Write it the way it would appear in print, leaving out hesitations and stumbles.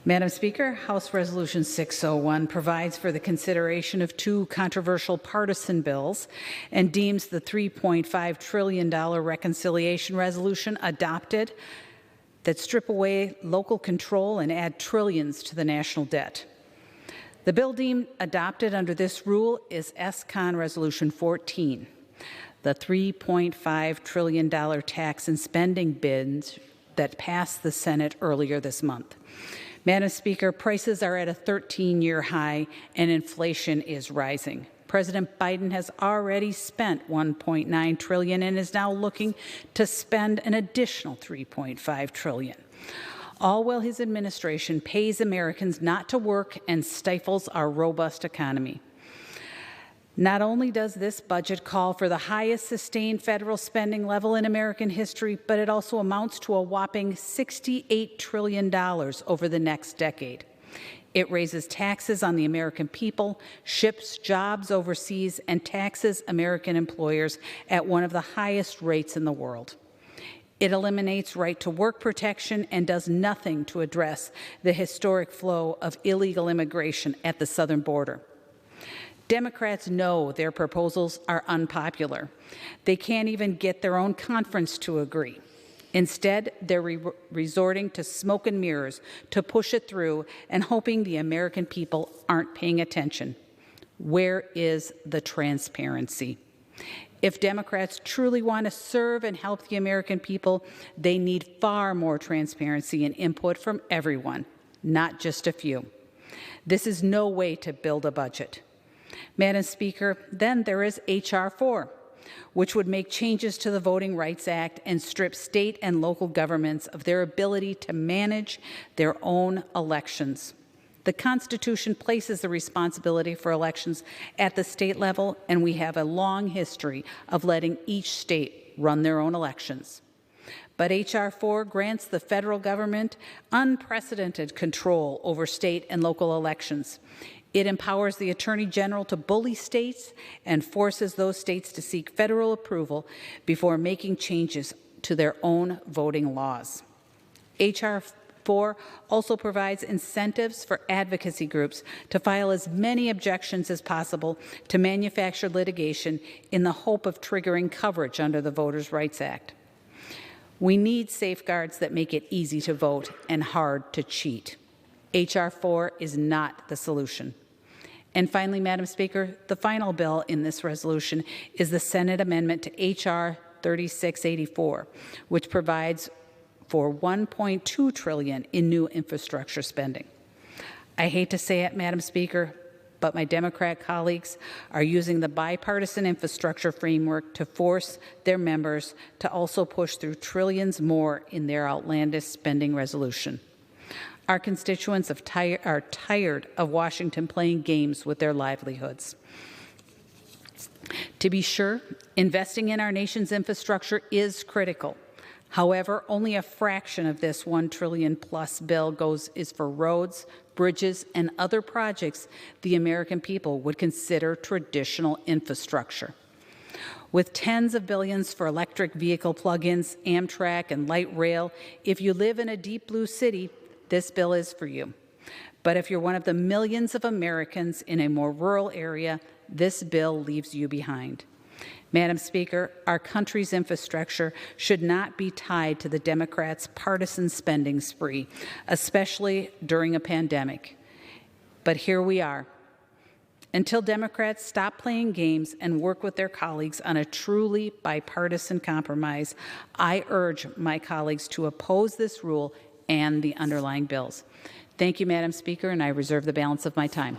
Madam Speaker, House Resolution 601 provides for the consideration of two controversial partisan bills and deems the $3.5 trillion reconciliation resolution adopted that strip away local control and add trillions to the national debt. The bill deemed adopted under this rule is S-Con Resolution 14, the $3.5 trillion tax and spending binge that passed the Senate earlier this month. Madam Speaker, prices are at a 13-year high and inflation is rising. President Biden has already spent $1.9 trillion and is now looking to spend an additional $3.5 trillion, all while his administration pays Americans not to work and stifles our robust economy. Not only does this budget call for the highest sustained federal spending level in American history, but it also amounts to a whopping $68 trillion over the next decade. It raises taxes on the American people, ships jobs overseas, and taxes American employers at one of the highest rates in the world. It eliminates right-to-work protection and does nothing to address the historic flow of illegal immigration at the southern border. Democrats know their proposals are unpopular. They can't even get their own conference to agree. Instead, they're resorting to smoke and mirrors to push it through and hoping the American people aren't paying attention. Where is the transparency? If Democrats truly want to serve and help the American people, they need far more transparency and input from everyone, not just a few. This is no way to build a budget. Madam Speaker, then there is H.R. 4, which would make changes to the Voting Rights Act and strip state and local governments of their ability to manage their own elections. The Constitution places the responsibility for elections at the state level, and we have a long history of letting each state run their own elections. But H.R. 4 grants the federal government unprecedented control over state and local elections. It empowers the Attorney General to bully states and forces those states to seek federal approval before making changes to their own voting laws. H.R. 4 also provides incentives for advocacy groups to file as many objections as possible to manufactured litigation in the hope of triggering coverage under the Voters' Rights Act. We need safeguards that make it easy to vote and hard to cheat. H.R. 4 is not the solution. And finally, Madam Speaker, the final bill in this resolution is the Senate amendment to H.R. 3684, which provides for $1.2 trillion in new infrastructure spending. I hate to say it, Madam Speaker, but my Democrat colleagues are using the bipartisan infrastructure framework to force their members to also push through trillions more in their outlandish spending resolution. Our constituents are tired of Washington playing games with their livelihoods. To be sure, investing in our nation's infrastructure is critical. However, only a fraction of this $1 trillion plus bill is for roads, bridges, and other projects the American people would consider traditional infrastructure. With tens of billions for electric vehicle plug-ins, Amtrak, and light rail, if you live in a deep blue city, this bill is for you. But if you're one of the millions of Americans in a more rural area, this bill leaves you behind. Madam Speaker, our country's infrastructure should not be tied to the Democrats' partisan spending spree, especially during a pandemic. But here we are. Until Democrats stop playing games and work with their colleagues on a truly bipartisan compromise, I urge my colleagues to oppose this rule and the underlying bills. Thank you, Madam Speaker, and I reserve the balance of my time.